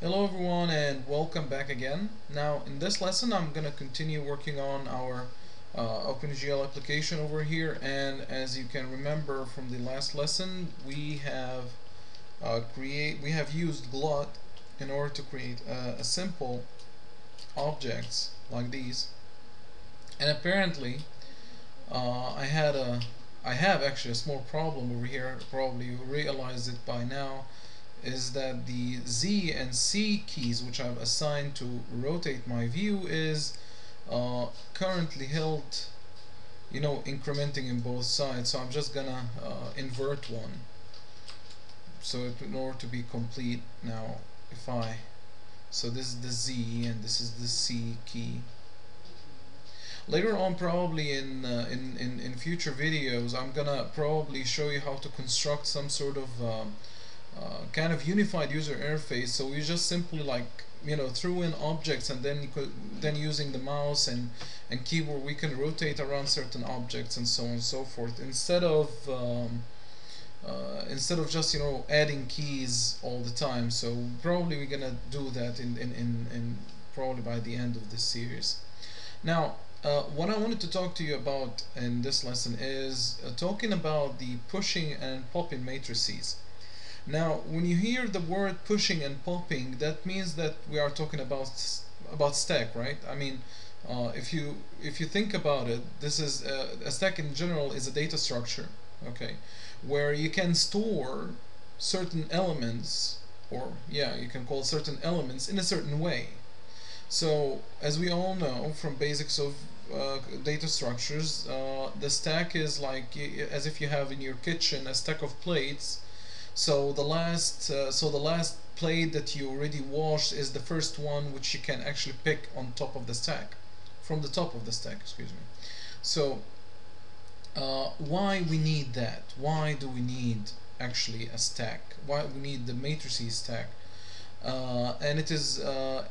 Hello everyone and welcome back again. Now in this lesson I'm going to continue working on our OpenGL application over here, and as you can remember from the last lesson we have used glut in order to create a simple objects like these, and apparently I have actually a small problem over here. Probably you realize it by now, is that the Z and C keys which I've assigned to rotate my view is currently held, incrementing in both sides. So I'm just gonna invert one. So in order to be complete now, so this is the Z and this is the C key. Later on, probably in future videos, I'm gonna probably show you how to construct some sort of kind of unified user interface. So we just simply threw in objects, and then using the mouse and keyboard we can rotate around certain objects and so on and so forth, instead of just adding keys all the time. So probably we're gonna do that in probably by the end of this series. Now what I wanted to talk to you about in this lesson is talking about the pushing and popping matrices. Now, when you hear the word pushing and popping, that means that we are talking about stack, right? I mean, if you think about it, this is a stack in general is a data structure, okay, where you can store certain elements, or yeah, you can call certain elements in a certain way. So, as we all know from basics of data structures, the stack is like as if you have in your kitchen a stack of plates. So the last plate that you already washed is the first one which you can actually pick on top of the stack, from the top of the stack. Excuse me. So why we need that? Why do we need actually a stack? Why we need the matrices stack? And it is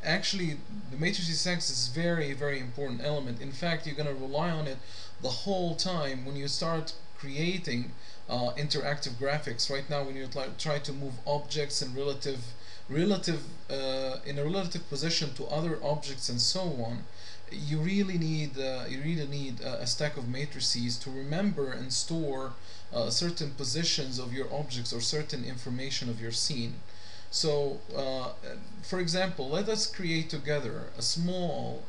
actually the matrices stack is very important element. In fact, you're gonna rely on it the whole time when you start creating interactive graphics. Right now, when you try to move objects in in a relative position to other objects and so on, you really need a stack of matrices to remember and store certain positions of your objects or certain information of your scene. So, for example, let us create together a small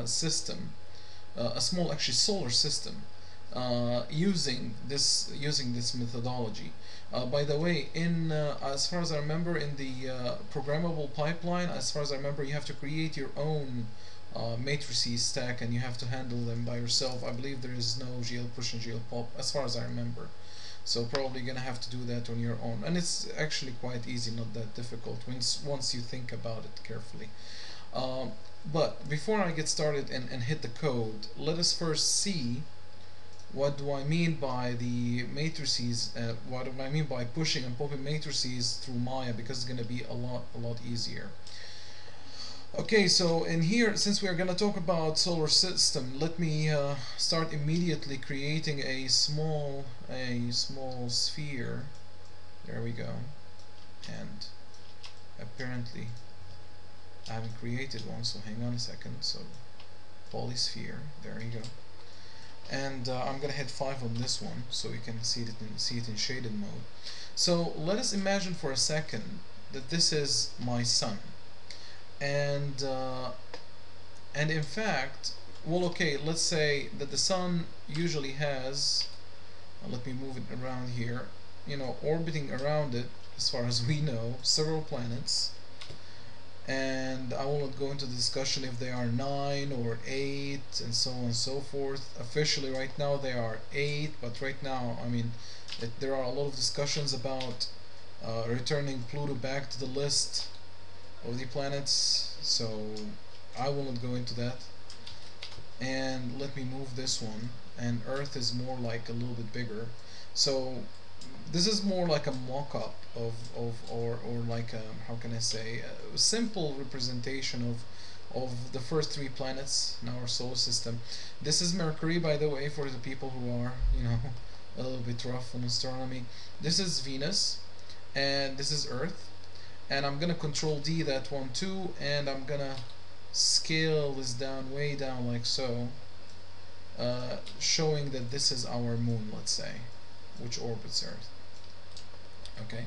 system, a small actually solar system, using this methodology. By the way, as far as I remember, in the programmable pipeline, as far as I remember, you have to create your own matrices stack, and you have to handle them by yourself. I believe there is no GL push and GL pop, as far as I remember. So probably gonna have to do that on your own, and it's actually quite easy, not that difficult once you think about it carefully. But before I get started and hit the code, let us first see what do I mean by the matrices. What do I mean by pushing and popping matrices through Maya, because it's gonna be a lot easier. Okay, so in here, since we are going to talk about solar system, let me start immediately creating a small sphere. There we go. And apparently I haven't created one, so hang on a second. So polysphere, there you go. And I'm gonna hit 5 on this one so we can see it in shaded mode. So let us imagine for a second that this is my sun. And in fact, well, okay, let's say that the sun usually has, let me move it around here, orbiting around it, as far as we know, several planets. And I will not go into the discussion if they are 9 or 8 and so on and so forth. Officially right now they are 8, but right now, I mean, there are a lot of discussions about returning Pluto back to the list of the planets, so I will not go into that. And let me move this one, and Earth is more like a little bit bigger. So this is more like a mock-up or like a, how can I say, a simple representation of the first 3 planets in our solar system. This is Mercury, by the way, for the people who are a little bit rough on astronomy. This is Venus, and this is Earth. and I'm gonna control D that one too, and I'm gonna scale this down, way down like so, showing that this is our moon, let's say, which orbits Earth. Okay,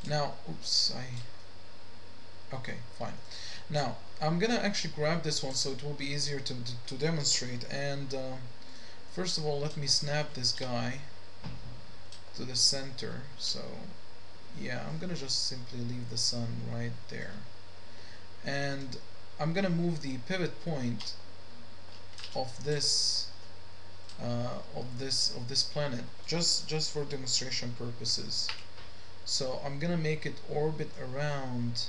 now, oops, okay, fine. Now, I'm gonna actually grab this one so it will be easier to demonstrate, and first of all, let me snap this guy to the center. So, yeah, I'm gonna just simply leave the sun right there, and I'm gonna move the pivot point of this of this planet just for demonstration purposes. So I'm gonna make it orbit around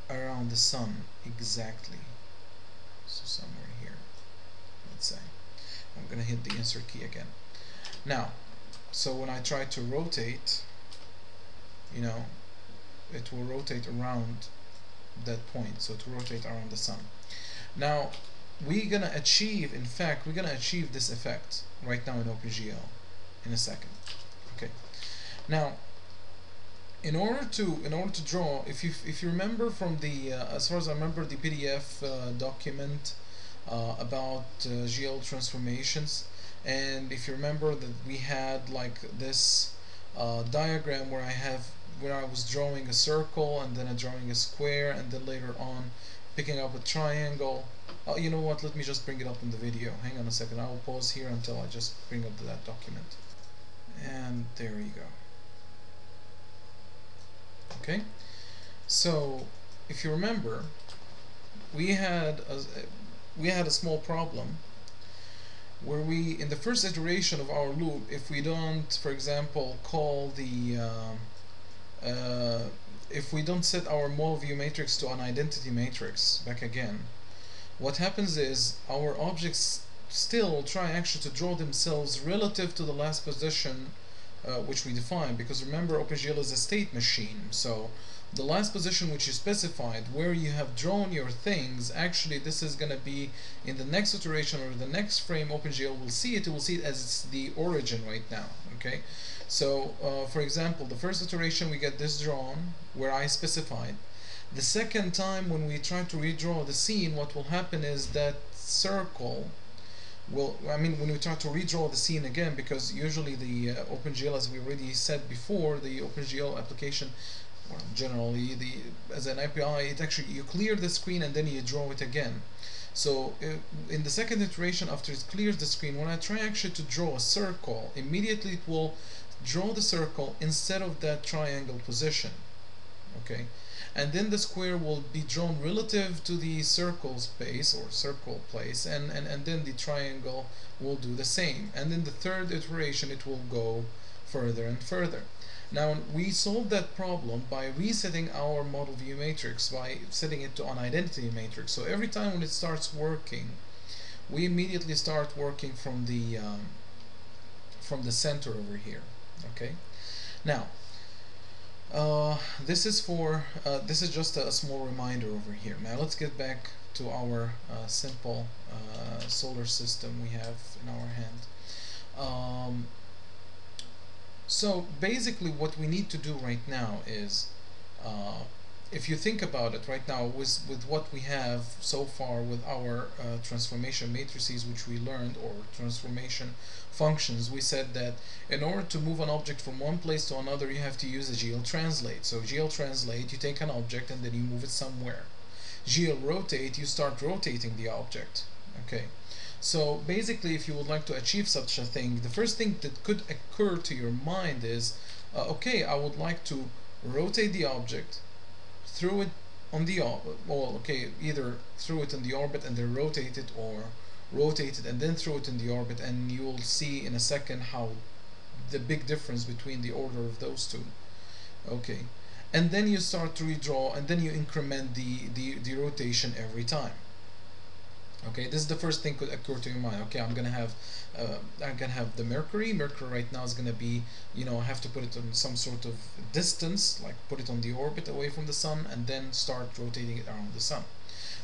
around the sun exactly. So somewhere here, let's say. I'm gonna hit the insert key again. Now, so when I try to rotate, you know, it will rotate around that point. So it will rotate around the sun. Now, we're gonna achieve, in fact, we're gonna achieve this effect right now in OpenGL in a second. Okay. Now, in order to draw, if you remember from the as far as I remember, the PDF document about GL transformations, and if you remember that we had like this diagram where I was drawing a circle and then drawing a square and then later on picking up a triangle. You know what, let me just bring it up in the video. Hang on a second, I will pause here until I just bring up that document. And there you go. Okay, so if you remember, we had a small problem where we, in the first iteration of our loop, if we don't, for example, call the if we don't set our model view matrix to an identity matrix back again, what happens is our objects still try actually to draw themselves relative to the last position which we define, because remember, OpenGL is a state machine, so the last position which you specified where you have drawn your things, actually this is going to be in the next iteration or the next frame. OpenGL will see it, as it's the origin right now. Okay, so for example, the first iteration we get this drawn where I specified. The second time when we try to redraw the scene, what will happen is that circle will, when we try to redraw the scene again, because usually the OpenGL, as we already said before, the OpenGL application, well, generally as an API, it actually, you clear the screen and then you draw it again. So in the second iteration, after it clears the screen, when I try actually to draw a circle, immediately it will draw the circle instead of that triangle position. Okay, and then the square will be drawn relative to the circle space or circle place, and then the triangle will do the same, and in the third iteration it will go further and further. Now we solved that problem by resetting our model view matrix, by setting it to an identity matrix. So every time when it starts working, we immediately start working from the center over here. Okay, now this is just a small reminder over here. Now let's get back to our simple solar system we have in our hand. So basically what we need to do right now is, if you think about it right now, with what we have so far with our transformation matrices which we learned, or transformation functions, we said that in order to move an object from one place to another, you have to use a GL translate. So GL translate, you take an object and then you move it somewhere. GL rotate, you start rotating the object. Okay, so basically if you would like to achieve such a thing, the first thing that could occur to your mind is, okay, I would like to rotate the object, throw it on the either throw it in the orbit and then rotate it, or rotate it and then throw it in the orbit, and you will see in a second how the big difference between the order of those two. Okay, and then you start to redraw, and then you increment the rotation every time. Okay, this is the first thing could occur to your mind. Okay, I'm gonna have the Mercury right now is gonna be, I have to put it on some sort of distance, like put it on the orbit away from the sun, and then start rotating it around the sun.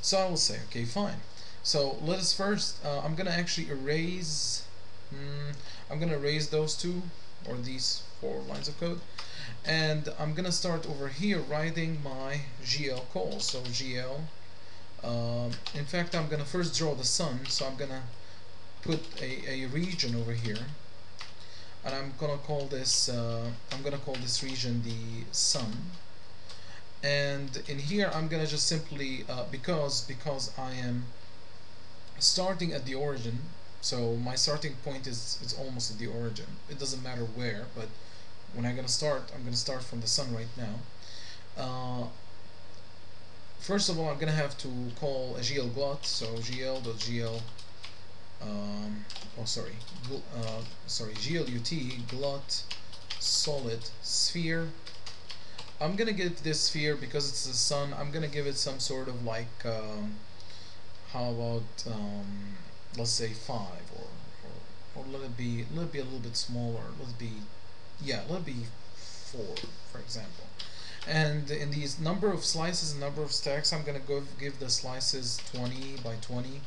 So I will say, okay, fine. So let us first, I'm gonna actually erase, I'm gonna erase those two, or these 4 lines of code. And I'm gonna start over here writing my GL call. So GL, in fact, I'm gonna first draw the sun, so I'm gonna put a region over here, and I'm gonna call this region the sun. And in here I'm gonna just simply because I am starting at the origin, so my starting point is almost at the origin. It doesn't matter where, but when I'm gonna start from the sun right now. First of all, I'm gonna have to call a GL glut, so gl.gl glut glut solid sphere. I'm gonna give this sphere, because it's the sun, I'm gonna give it some sort of like how about let's say 5, or let it be a little bit smaller. Let it be 4, for example. And in these number of slices and number of stacks, I'm gonna give the slices 20 by 20,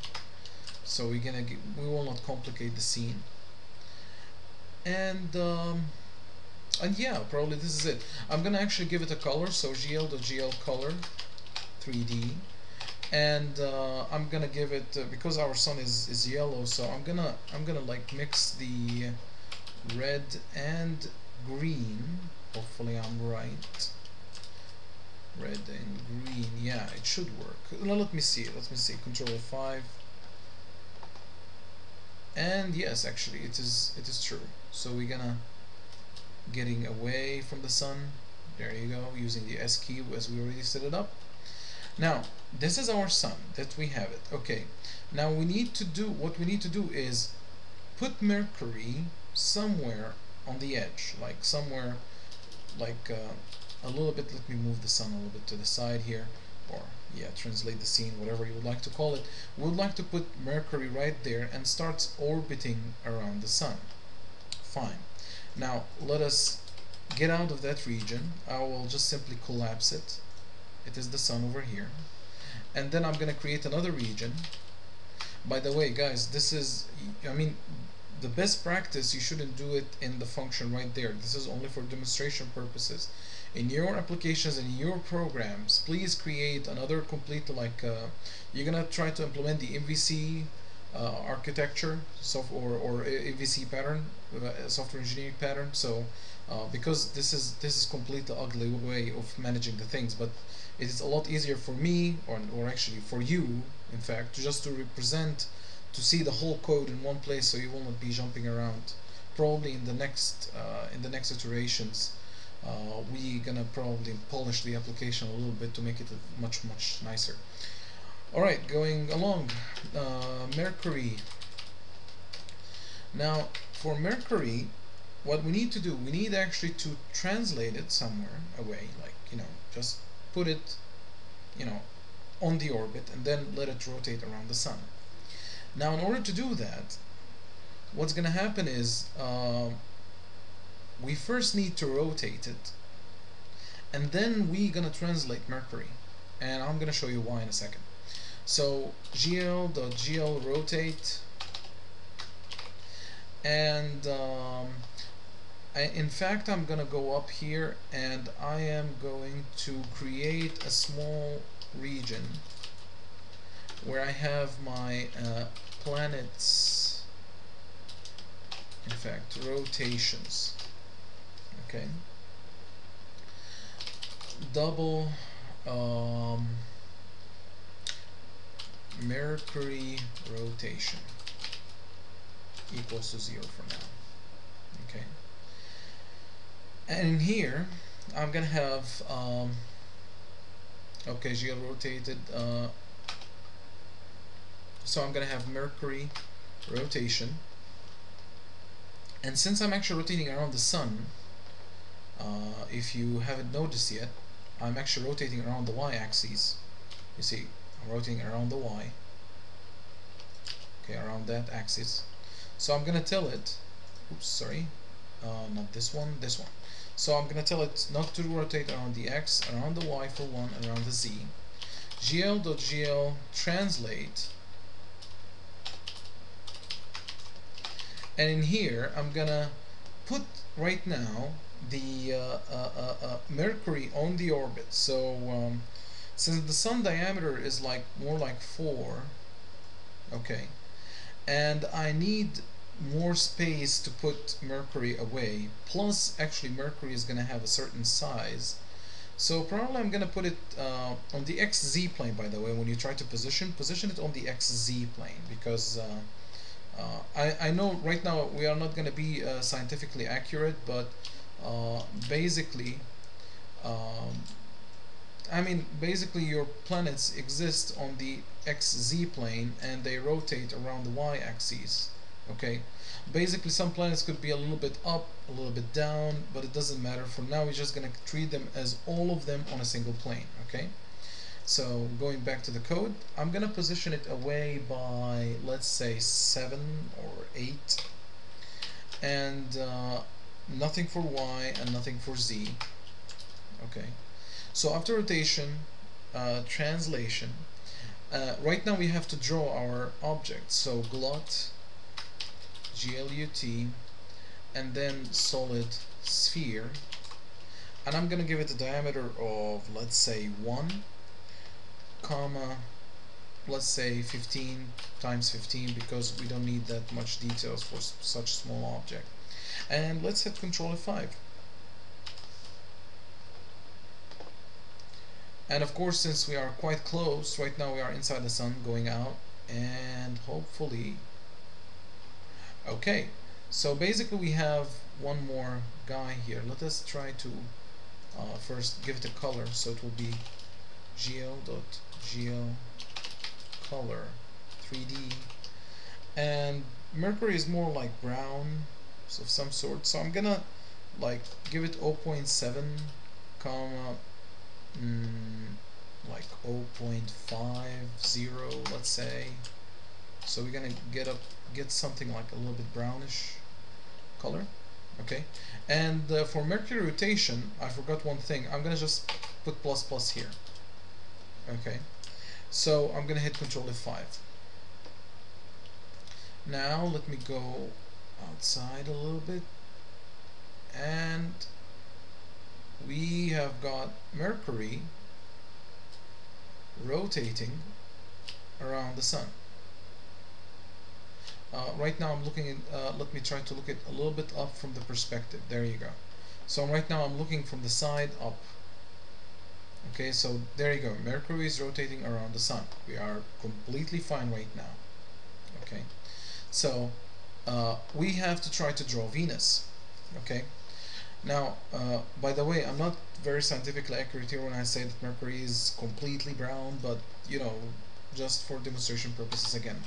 so we will not complicate the scene. And yeah, probably this is it. I'm gonna actually give it a color, so gl.gl color 3D, and I'm gonna give it because our sun is yellow, so I'm gonna like mix the red and green. Hopefully I'm right. Red and green, yeah, it should work. Let me see. Control 5. And yes, actually it is true. So we're gonna getting away from the sun. There you go, using the S key as we already set it up. Now this is our sun that we have it. Okay, now what we need to do is put Mercury somewhere on the edge, like somewhere like a little bit. Let me move the sun a little bit to the side here, or yeah, translate the scene, whatever you would like to call it. We would like to put Mercury right there and starts orbiting around the sun. Fine. Now let us get out of that region. I will just simply collapse it. It is the sun over here. And then I'm going to create another region. By the way, guys, this is, I mean, the best practice, you shouldn't do it in the function right there. This is only for demonstration purposes. In your applications and in your programs, please create another complete, like you're gonna try to implement the MVC architecture, or MVC pattern, software engineering pattern. So because this is completely ugly way of managing the things, but it is a lot easier for me, or actually for you, in fact, to see the whole code in one place, so you will not be jumping around. Probably in the next iterations, we're gonna probably polish the application a little bit to make it much nicer. Alright, going along, Mercury. Now for Mercury, what we need to do, we need actually to translate it somewhere away, like, just put it on the orbit and then let it rotate around the sun. Now in order to do that, what's gonna happen is we first need to rotate it, and then we're gonna translate Mercury, and I'm gonna show you why in a second. So gl.gl rotate, and in fact I'm gonna go up here and I am going to create a small region where I have my planets, in fact rotations. Okay, double Mercury rotation equals to 0 for now. Okay, and in here I'm gonna have okay, GL rotated, so I'm gonna have Mercury rotation, and since I'm actually rotating around the sun, if you haven't noticed yet, I'm actually rotating around the y-axis. You see, I'm rotating around the y, okay, around that axis. So I'm gonna tell it, oops, sorry, not this one, this one. So I'm gonna tell it not to rotate around the x, around the y for 1, around the z. gl.gl translate, and in here I'm gonna put right now the Mercury on the orbit. So since the sun diameter is like more like 4, okay, and I need more space to put Mercury away, plus actually Mercury is going to have a certain size, so probably I'm going to put it on the XZ plane. By the way, when you try to position it on the XZ plane, because I know right now we are not going to be scientifically accurate, but basically um, I mean, basically your planets exist on the XZ plane and they rotate around the Y axis. Okay, basically some planets could be a little bit up, a little bit down, but it doesn't matter. For now, we're just gonna treat them as all of them on a single plane. Okay, so going back to the code, I'm gonna position it away by, let's say, 7 or 8, and nothing for Y and nothing for Z. Okay. So after rotation, translation, right now we have to draw our object. So glut, GLUT, and then solid sphere. And I'm going to give it a diameter of, let's say, 1, comma, let's say 15 times 15, because we don't need that much details for such a small object. And let's hit Control F5. And of course, since we are quite close, right now we are inside the sun going out, and hopefully, okay. So basically we have one more guy here. Let us try to first give it a color. So it will be gl.gl color 3D. And Mercury is more like brown of some sort. So I'm gonna like give it 0.7, comma, like 0.50, let's say. So we're gonna get something like a little bit brownish color. Okay, and for Mercury rotation, I forgot one thing. I'm gonna just put plus plus here. Okay, so I'm gonna hit Control F5. Now let me go outside a little bit, and we have got Mercury rotating around the sun. Right now I'm looking at, let me try to look at a little bit up from the perspective. There you go. So right now I'm looking from the side up. Okay, so there you go. Mercury is rotating around the sun. We are completely fine right now. Okay, so we have to try to draw Venus. Okay, now by the way, I'm not very scientifically accurate here when I say that Mercury is completely brown, but you know, just for demonstration purposes again.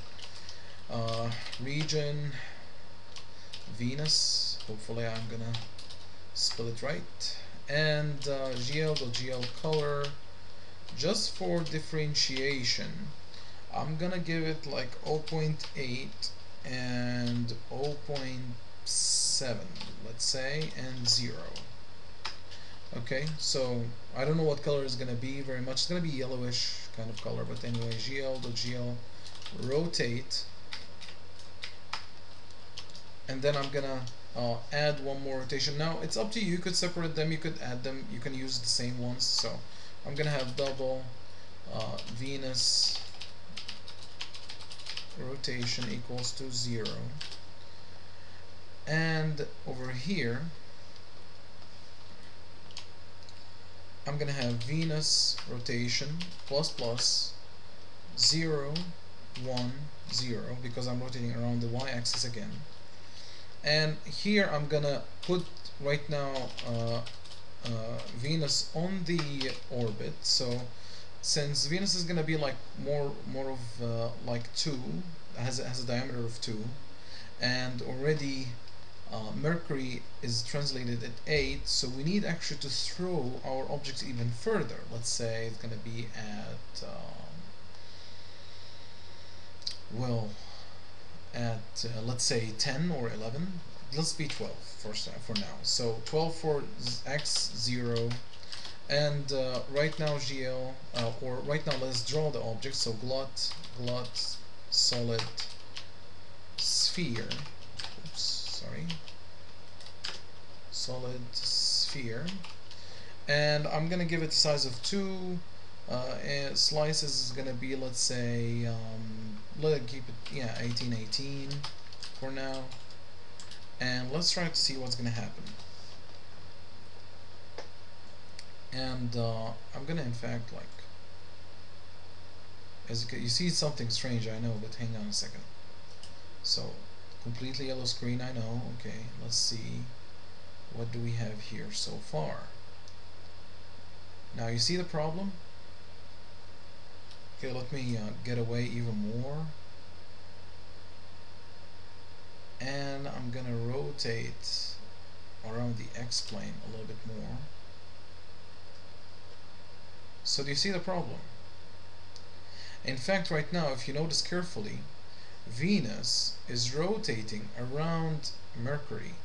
Region Venus, hopefully I'm gonna spell it right, and gl.gl color, just for differentiation, I'm gonna give it like 0.8 and 0.7, let's say, and 0. Okay, so I don't know what color is gonna be very much. It's gonna be yellowish kind of color, but anyway, gl.gl rotate, and then I'm gonna add one more rotation. Now it's up to you. You could separate them, you could add them, you can use the same ones. So I'm gonna have double Venus rotation equals to 0, and over here I'm gonna have Venus rotation plus plus 0, 1, 0, because I'm rotating around the y-axis again. And here I'm gonna put right now Venus on the orbit. So since Venus is gonna be like more of like 2, has a diameter of 2, and already Mercury is translated at 8, so we need actually to throw our objects even further. Let's say it's gonna be at well, at let's say 10 or 11. Let's be 12 for now. So 12 for x 0, and right now GL or right now let's draw the object. So glut solid sphere. Oops, sorry. Solid sphere, and I'm gonna give it a size of 2. And slices is gonna be, let's say, let's keep it, yeah, 1818 for now, and let's try to see what's gonna happen. And I'm gonna, in fact, like, as you see, something strange, I know, but hang on a second. So completely yellow screen, I know. Okay, let's see, what do we have here so far? Now you see the problem. Okay, let me get away even more, and I'm gonna rotate around the X-plane a little bit more. So do you see the problem? In fact, right now, if you notice carefully, Venus is rotating around Mercury.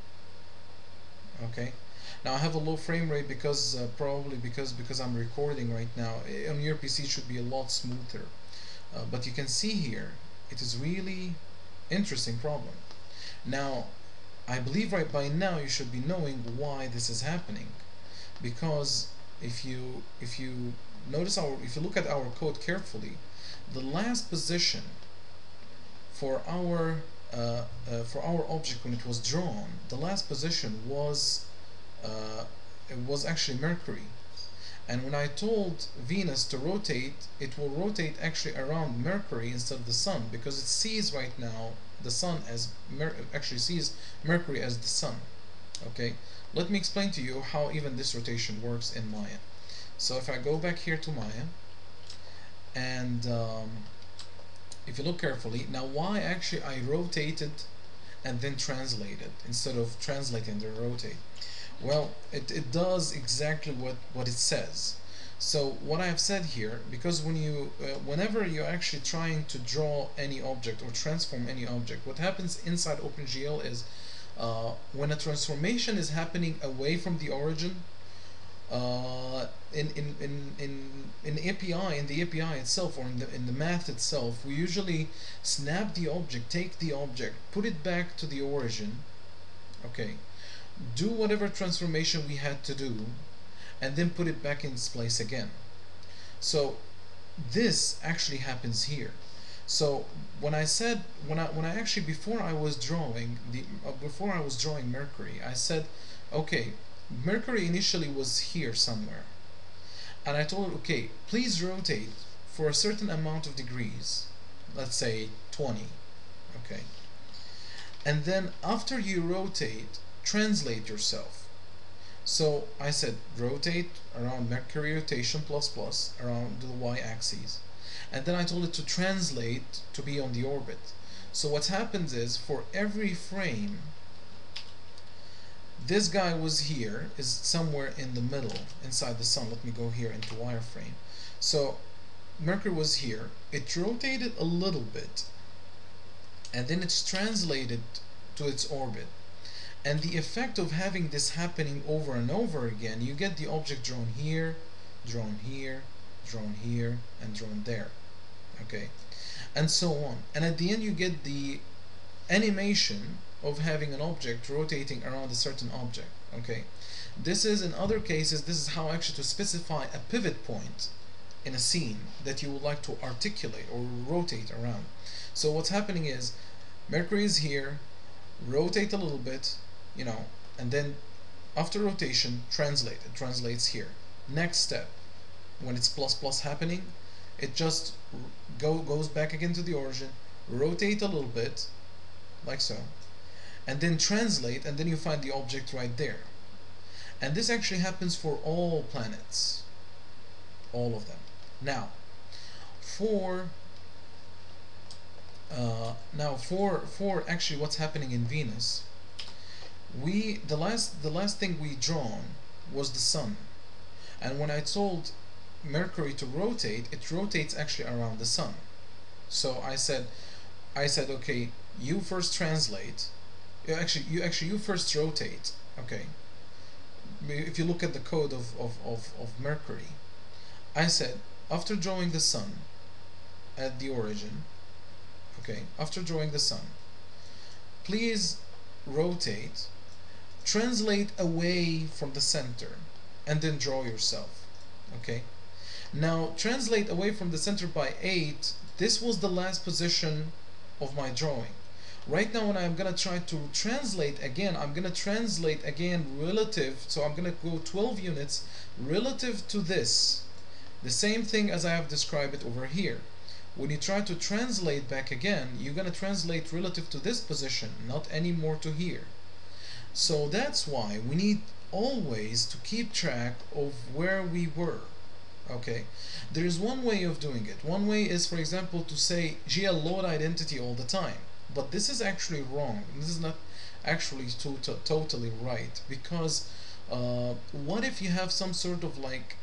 Okay, now I have a low frame rate because probably because I'm recording right now. On your PC it should be a lot smoother, but you can see here it is really interesting problem. Now I believe right by now you should be knowing why this is happening, because if you notice if you look at our code carefully, the last position for our object when it was drawn, the last position was it was actually Mercury. And when I told Venus to rotate, it will rotate actually around Mercury instead of the Sun, because it sees right now the Sun as actually sees Mercury as the Sun. Okay, let me explain to you how even this rotation works in Maya. So if I go back here to Maya, and if you look carefully, now why actually I rotated and then translated instead of translating and rotate? Well, it does exactly what it says. So what I have said here, because when you whenever you're actually trying to draw any object or transform any object, what happens inside OpenGL is when a transformation is happening away from the origin, in API, in the API itself, or in the math itself, we usually snap the object, take the object, put it back to the origin, okay, do whatever transformation we had to do, and then put it back in its place again. So this actually happens here. So when I said, when I actually, before I was drawing Mercury, I said, okay, Mercury initially was here somewhere, and I told it, okay, please rotate for a certain amount of degrees, let's say 20, okay, and then after you rotate, translate yourself. So I said rotate around Mercury rotation plus plus around the y-axis, and then I told it to translate to be on the orbit. So what happens is, for every frame, this guy was here, is somewhere in the middle inside the Sun. Let me go here into wireframe. So Mercury was here, it rotated a little bit, and then it's translated to its orbit. And the effect of having this happening over and over again, you get the object drawn here, drawn here, drawn here, and drawn there, okay, and so on. And at the end you get the animation of having an object rotating around a certain object, okay. This is, in other cases, this is how actually to specify a pivot point in a scene that you would like to articulate or rotate around. So what's happening is, Mercury is here, rotate a little bit, you know, and then after rotation, translate. It translates here. Next step, when it's plus plus happening, it just goes back again to the origin, rotate a little bit, like so, and then translate, and then you find the object right there. And this actually happens for all planets, all of them. Now, for actually what's happening in Venus, the last thing we drawn was the Sun, and when I told Mercury to rotate, it rotates actually around the Sun. So I said okay, you first translate, you first rotate, okay. If you look at the code of Mercury, I said, after drawing the Sun at the origin, okay, after drawing the Sun, please rotate translate away from the center and then draw yourself. Okay, now translate away from the center by 8. This was the last position of my drawing. Right now when I'm gonna try to translate again, I'm gonna translate again relative, so I'm gonna go 12 units relative to this, the same thing as I have described it over here. When you try to translate back again, you're gonna translate relative to this position, not anymore to here. So that's why we need always to keep track of where we were. Okay, there is one way of doing it. One way is, for example, to say GL load identity all the time, but this is actually wrong. This is not actually totally right, because what if you have some sort of like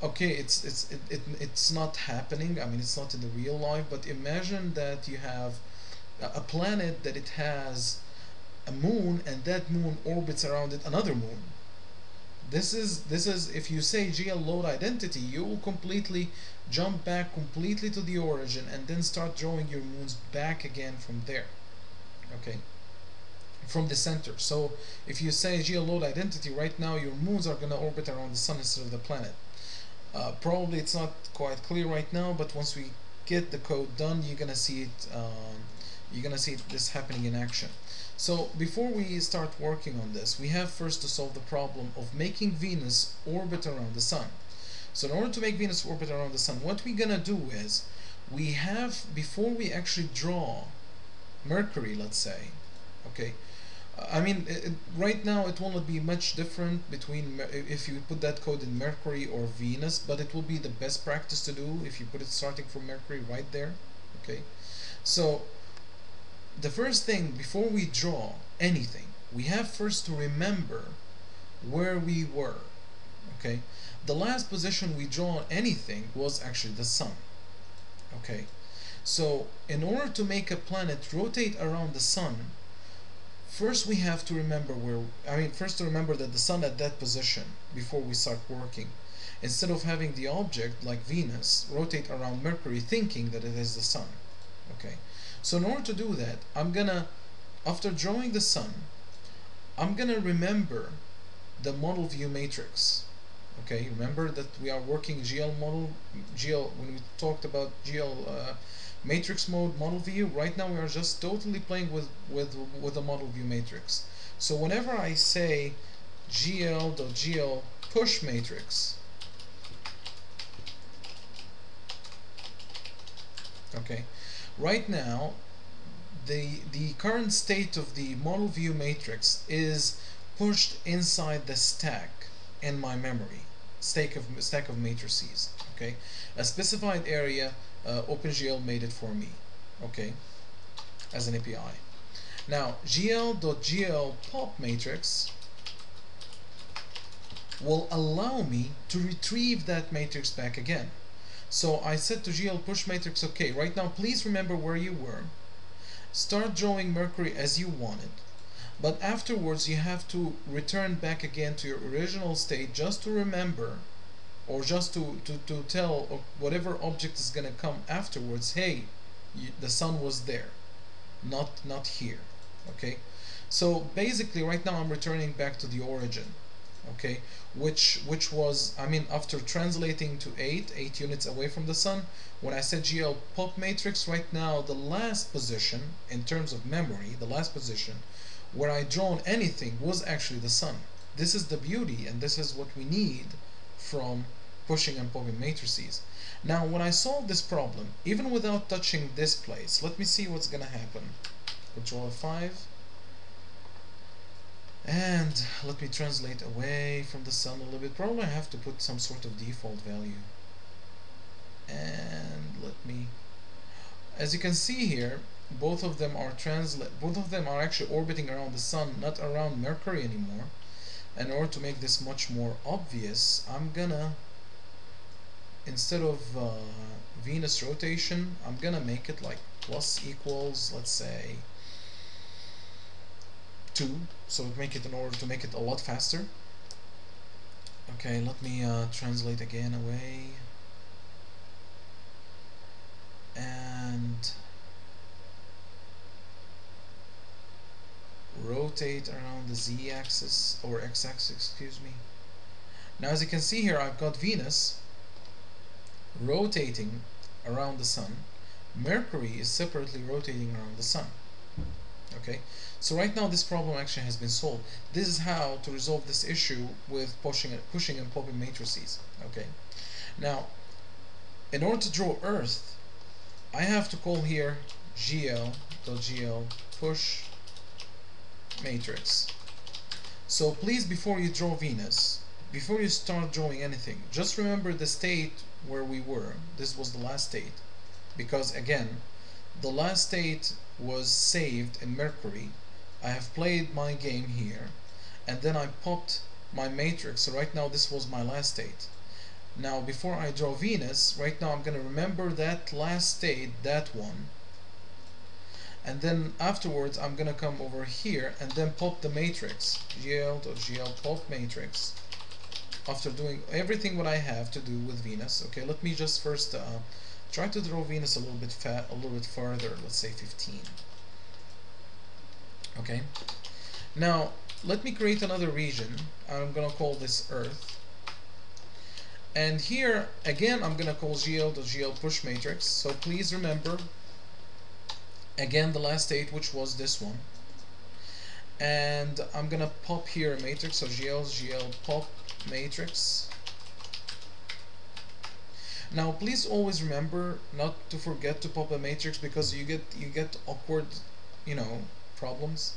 okay, it's not happening. I mean, it's not in the real life, but imagine that you have a planet that it has a moon, and that moon orbits around it another moon. This is if you say GL load identity, you will completely jump back completely to the origin and then start drawing your moons back again from there. Okay, from the center. So if you say GL load identity, right now your moons are going to orbit around the sun instead of the planet. Probably it's not quite clear right now, but once we get the code done, you're gonna see it. You're gonna see this happening in action. So before we start working on this, we have first to solve the problem of making Venus orbit around the sun. So in order to make Venus orbit around the sun, what we're gonna do is we have, before we actually draw Mercury, let's say, okay, I mean, right now it will not be much different between if you put that code in Mercury or Venus, but it will be the best practice to do if you put it starting from Mercury right there. Okay, so the first thing before we draw anything, we have first to remember where we were. Okay, the last position we draw on anything was actually the sun. Okay, so in order to make a planet rotate around the sun, first we have to remember first to remember that the sun at that position before we start working, instead of having the object like Venus rotate around Mercury thinking that it is the sun. Okay, so in order to do that, I'm gonna, after drawing the sun, I'm gonna remember the model view matrix. Okay, remember that we are working GL model, GL, when we talked about GL matrix mode model view. Right now we are just totally playing with the model view matrix. So whenever I say gl.gl push matrix, okay, right now the current state of the model view matrix is pushed inside the stack in my memory, stack of matrices. Okay, a specified area. OpenGL made it for me, okay, as an API. Now gl.gl pop matrix will allow me to retrieve that matrix back again. So I said to GL push matrix, okay, right now please remember where you were, start drawing Mercury as you wanted, but afterwards you have to return back again to your original state just to remember, or just to tell whatever object is going to come afterwards, hey, the sun was there, not here. Okay, so basically right now I'm returning back to the origin. Okay, which was, I mean, after translating to 8 units away from the sun, when I said GL pop matrix, right now the last position in terms of memory, the last position where I drawn anything was actually the sun. This is the beauty, and this is what we need from pushing and popping matrices. Now when I solve this problem, even without touching this place, let me see what's gonna happen. Control F5, and let me translate away from the sun a little bit. Probably I have to put some sort of default value, and let me, as you can see here, both of them are actually orbiting around the sun, not around Mercury anymore. And in order to make this much more obvious, I'm gonna, instead of Venus rotation, I'm gonna make it like plus equals, let's say 2, so make it, in order to make it a lot faster. Okay, let me translate again away, and rotate around the z-axis, or x-axis, excuse me. Now as you can see here, I've got Venus rotating around the Sun. Mercury is separately rotating around the Sun. Okay, so right now this problem actually has been solved. This is how to resolve this issue with pushing and popping matrices. Okay, now in order to draw Earth, I have to call here GL push matrix. So please, before you draw Venus, before you start drawing anything, just remember the state where we were. This was the last state, because again, the last state was saved in Mercury. I have played my game here, and then I popped my matrix. So right now this was my last state. Now before I draw Venus, right now I'm going to remember that last state, that one, and then afterwards I'm going to come over here and then pop the matrix, GL pop matrix, after doing everything what I have to do with Venus. Okay, let me just first try to draw Venus a little bit further, let's say 15. Okay, now let me create another region. I'm gonna call this Earth, and here again I'm gonna call GL push matrix. So please remember again the last state, which was this one, and I'm gonna pop here a matrix. So GL pop matrix. Now please always remember not to forget to pop a matrix, because you get awkward, you know, problems.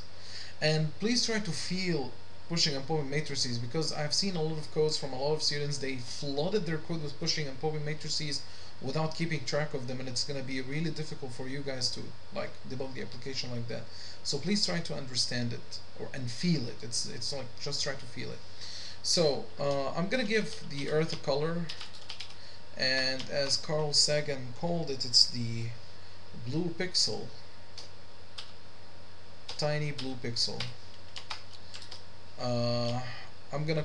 And please try to feel pushing and popping matrices, because I've seen a lot of codes from a lot of students. They flooded their code with pushing and popping matrices without keeping track of them, and it's gonna be really difficult for you guys to like debug the application like that. So please try to understand it and feel it. It's like just try to feel it. So I'm gonna give the Earth a color, and as Carl Sagan called it, it's the blue pixel, tiny blue pixel. I'm gonna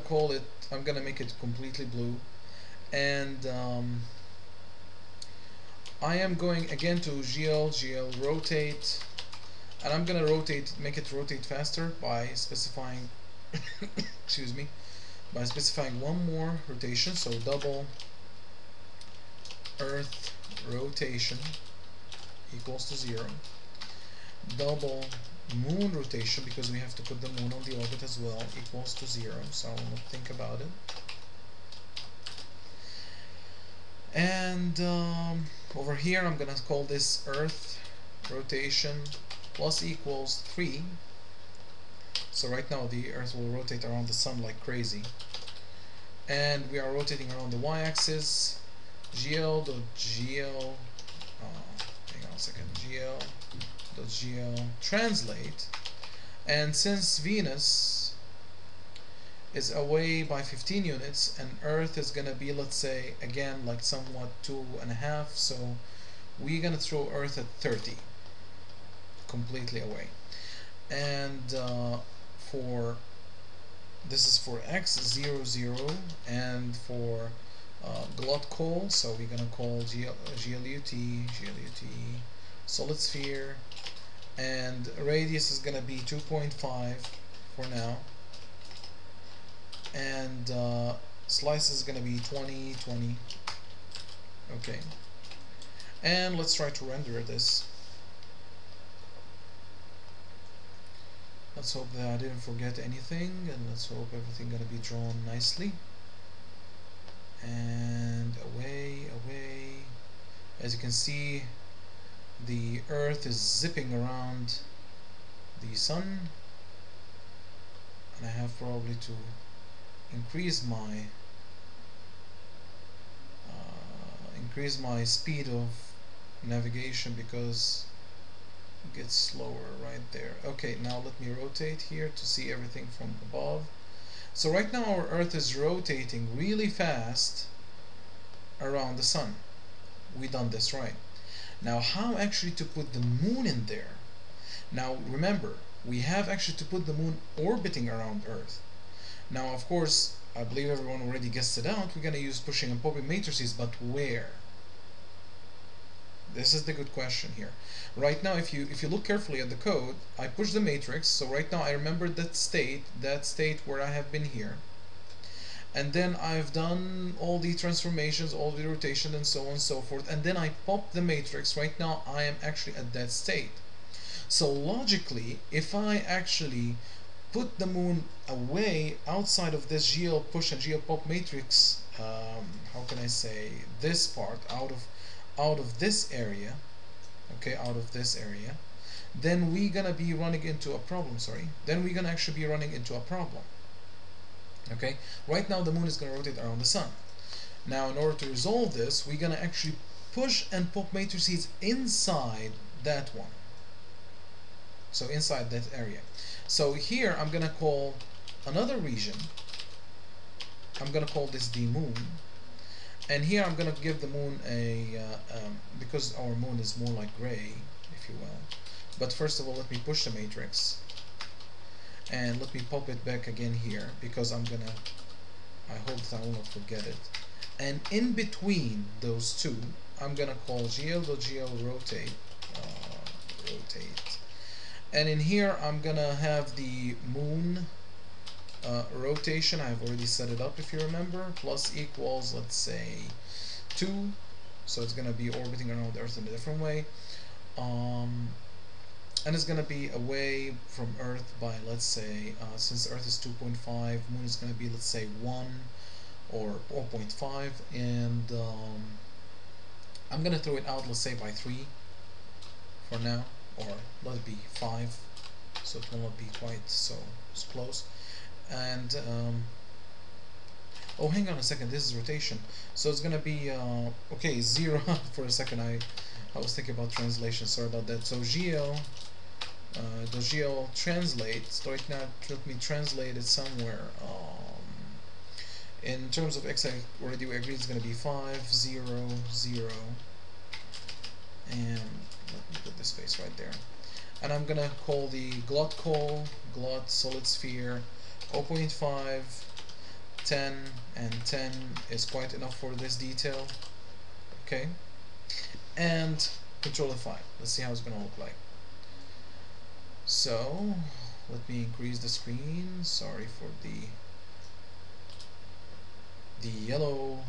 make it completely blue, and I am going again to GL rotate, and I'm gonna make it rotate faster by specifying excuse me, by specifying one more rotation. So double Earth rotation equals to 0, double moon rotation, because we have to put the moon on the orbit as well, equals to 0. So I will not think about it. And over here I'm gonna call this Earth rotation plus equals 3. So right now the Earth will rotate around the Sun like crazy, and we are rotating around the y-axis. GL hang on a second, GL translate, and since Venus is away by 15 units and Earth is gonna be, let's say again, like somewhat 2.5, so we're gonna throw Earth at 30, completely away. And this is for X 0 0, and for glut call, so we're gonna call GLUT solid sphere, and radius is gonna be 2.5 for now, and slice is gonna be 20 20. Okay, and let's try to render this. Let's hope that I didn't forget anything, and let's hope everything gonna be drawn nicely. And away. As you can see, the Earth is zipping around the Sun, and I have probably to increase my speed of navigation, because it gets slower right there. Okay, now let me rotate here to see everything from above. So right now our Earth is rotating really fast around the Sun. We done this right. Now how actually to put the moon in there? Now remember, we have actually to put the moon orbiting around Earth. Now of course, I believe everyone already guessed it out, we're gonna use pushing and popping matrices, but where? This is the good question here. Right now, if you look carefully at the code, I push the matrix. So right now I remember that state where I have been here, and then I've done all the transformations, all the rotation, and so on and so forth, and then I pop the matrix. Right now I am actually at that state. So logically, if I actually put the moon away outside of this GL push and GL pop matrix, how can I say, this part, out of this area, okay, out of this area, then we're gonna be running into a problem. Sorry, then we're gonna actually be running into a problem. Okay, right now the moon is gonna rotate around the sun. Now, in order to resolve this, we're gonna actually push and pop matrices inside that one. So inside that area. So here I'm gonna call another region. I'm gonna call this the moon, and here I'm gonna give the moon a because our moon is more like gray, if you will. But first of all, let me push the matrix, and let me pop it back again here, because I hope that I will not forget it. And in between those two, I'm gonna call gl.gl rotate, rotate. And in here I'm gonna have the moon rotation. I've already set it up, if you remember, plus equals, let's say, 2. So it's gonna be orbiting around the Earth in a different way, and it's gonna be away from Earth by, let's say, since Earth is 2.5, moon is gonna be, let's say, 1 or 0.5, and I'm gonna throw it out, let's say, by 3 for now, or let it be 5, so it will not be quite so close. And oh, hang on a second, this is rotation, so it's gonna be okay, 0. For a second I was thinking about translation, sorry about that. So GL the GL translates right now. Let me translate it somewhere. In terms of X, I already agreed it's gonna be 5, 0, 0, and let me put this space right there. And I'm gonna call the glot solid sphere 0.5, 10, and 10 is quite enough for this detail. Okay, and control F5. Let's see how it's gonna look like. So let me increase the screen. Sorry for the yellow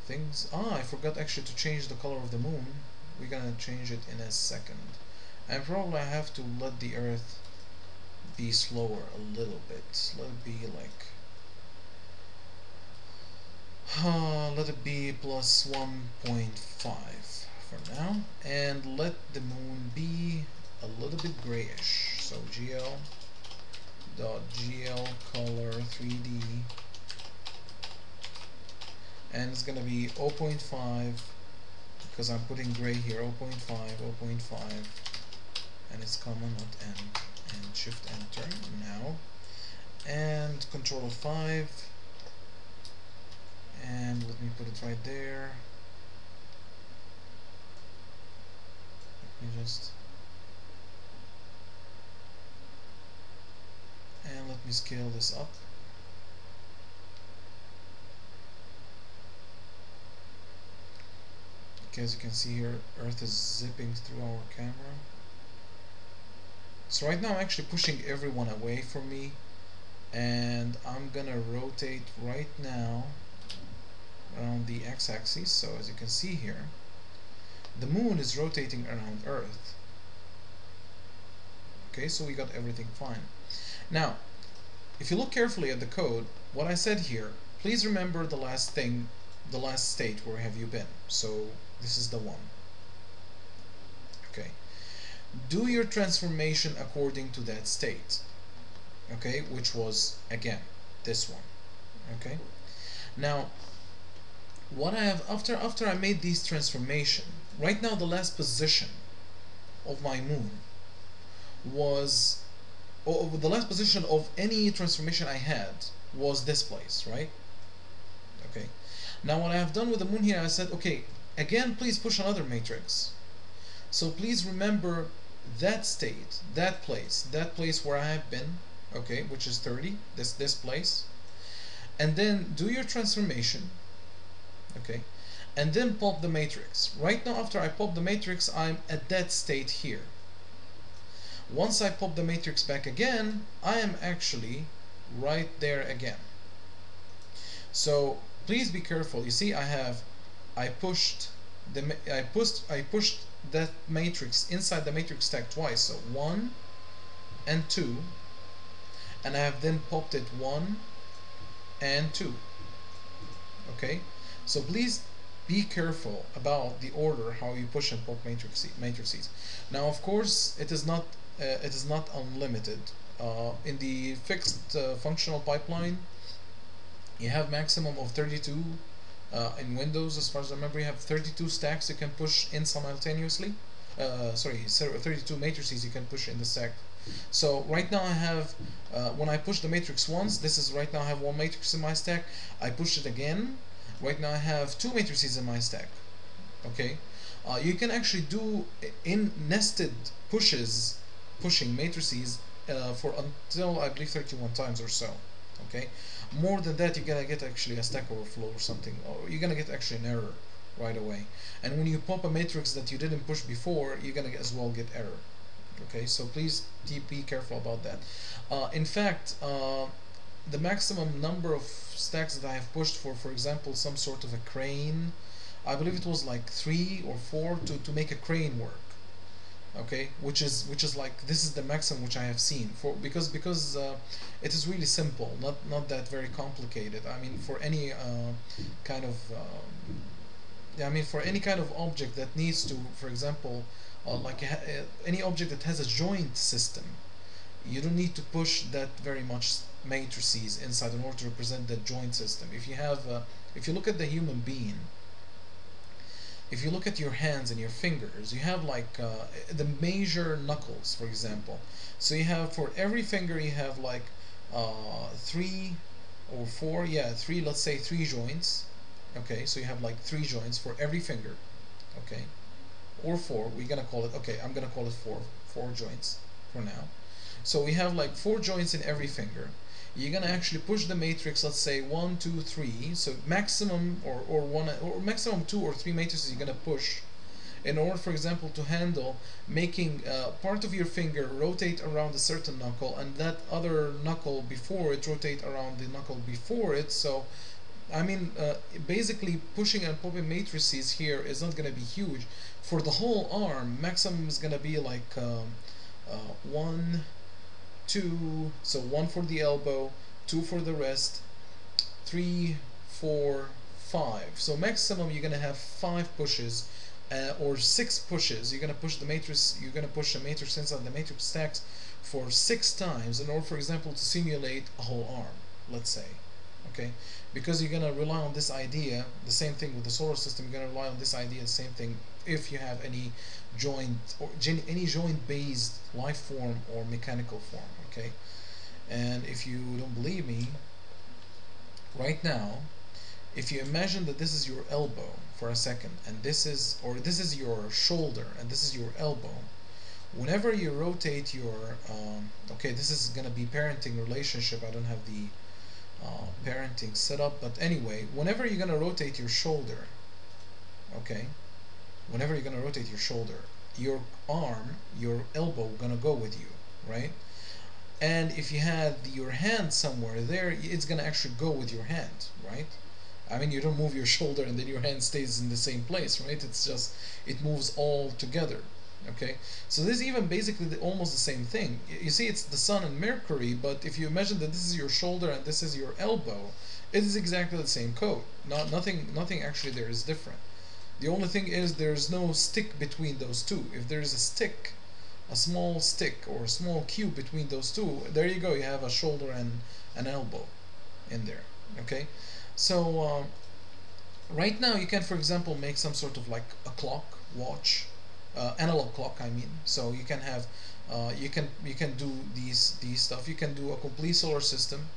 things. I forgot actually to change the color of the moon. We're gonna change it in a second, and probably I have to let the Earth be slower a little bit. Let it be like let it be plus 1.5 for now, and let the moon be a little bit grayish. So gl color 3D, and it's gonna be 0.5 because I'm putting gray here. 0.5, 0.5, and it's comma not n, and shift enter now, and control 5, and let me put it right there. Let me just, and let me scale this up. Okay, as you can see here, Earth is zipping through our camera. So right now I'm actually pushing everyone away from me, and I'm gonna rotate right now around the x-axis. So as you can see here, the moon is rotating around Earth. Okay, so we got everything fine. Now, if you look carefully at the code, what I said here, please remember the last thing, the last state, where have you been? So this is the one. Okay, do your transformation according to that state. Okay, which was again this one. Okay, now what I have after I made these transformation, right now the last position of my moon was, or the last position of any transformation I had was this place, right? Okay, now what I have done with the moon here, I said, okay, again, please push another matrix. So please remember that state, that place where I have been, okay, which is 30, this place, and then do your transformation, okay, and then pop the matrix. Right now, after I pop the matrix, I'm at that state here. Once I pop the matrix back again, I am actually right there again. So please be careful. You see, I pushed that matrix inside the matrix stack twice. So 1 and 2, and I have then popped it 1 and 2. Okay, so please be careful about the order how you push and pop matrices. Now, of course, it is not unlimited. In the fixed functional pipeline, you have maximum of 32. In Windows, as far as I remember, you have 32 stacks you can push in simultaneously. 32 matrices you can push in the stack. So right now I have, when I push the matrix once, this is right now I have one matrix in my stack. I push it again. Right now I have 2 matrices in my stack. Okay, you can actually do in nested pushing matrices for until I believe 31 times or so. Okay, more than that you're gonna get actually a stack overflow or something, or you're gonna get actually an error right away. And when you pop a matrix that you didn't push before, you're gonna as well get error. Okay, so please be careful about that. In fact, the maximum number of stacks that I have pushed for example, some sort of a crane, I believe it was like 3 or 4 to make a crane work. Okay, which is like, this is the maximum which I have seen for, because it is really simple, not that very complicated. I mean, for any kind of for any kind of object that needs to, for example, any object that has a joint system, you don't need to push that very much matrices inside in order to represent that joint system. If you have if you look at the human being, if you look at your hands and your fingers, you have like the major knuckles, for example. So you have, for every finger you have like 3 or 4, yeah, 3, let's say 3 joints. Okay, so you have like 3 joints for every finger. Okay, or 4, we're gonna call it, okay, I'm gonna call it 4 joints for now. So we have like 4 joints in every finger. You're gonna actually push the matrix, let's say 1, 2, 3. So maximum or one or maximum 2 or 3 matrices you're gonna push in order, for example, to handle making part of your finger rotate around a certain knuckle, and that other knuckle before it rotate around the knuckle before it. So I mean, basically pushing and popping matrices here is not gonna be huge. For the whole arm, maximum is gonna be like 1, 2, so 1 for the elbow, 2 for the wrist, 3, 4, 5. So maximum you're gonna have 5 pushes or 6 pushes. You're gonna push the matrix. You're gonna push the matrix inside the matrix stacks for 6 times in order, for example, to simulate a whole arm. Let's say, okay, because you're gonna rely on this idea. The same thing with the solar system. You're gonna rely on this idea. The same thing if you have any joint or any joint-based life form or mechanical form. Okay, and if you don't believe me, right now, if you imagine that this is your elbow for a second, and this is your shoulder, and this is your elbow, whenever you rotate your okay, this is gonna be parenting relationship. I don't have the parenting set up, but anyway, whenever you're gonna rotate your shoulder, okay, whenever you're gonna rotate your shoulder, your arm, your elbow gonna go with you, right? And if you had your hand somewhere there, it's gonna actually go with your hand, right? I mean, you don't move your shoulder and then your hand stays in the same place, right? It's just, it moves all together. Okay, so this is even basically almost the same thing. You see, it's the Sun and Mercury, but if you imagine that this is your shoulder and this is your elbow, it is exactly the same code. Nothing actually there is different. The only thing is there's no stick between those two. If there is a stick, a small stick or a small cube between those two, there you go, you have a shoulder and an elbow in there. Okay, so right now you can, for example, make some sort of like a clock, watch, analog clock, I mean. So you can have you can do these stuff. You can do a complete solar system.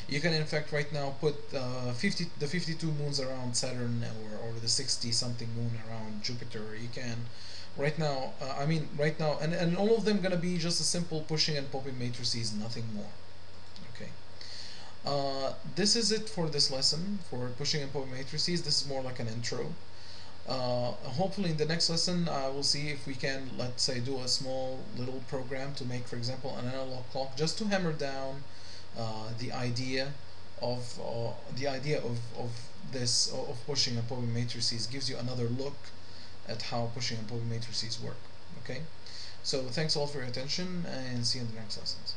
You can in fact right now put the 52 moons around Saturn, or the 60 something moon around Jupiter. You can right now right now, and all of them gonna be just a simple pushing and popping matrices, nothing more. Okay, this is it for this lesson for pushing and popping matrices. This is more like an intro. Hopefully in the next lesson we'll see if we can, let's say, do a small little program to make, for example, an analog clock, just to hammer down the idea of this, of pushing and pulling matrices. Gives you another look at how pushing and pulling matrices work. Okay, so thanks all for your attention, and see you in the next lessons.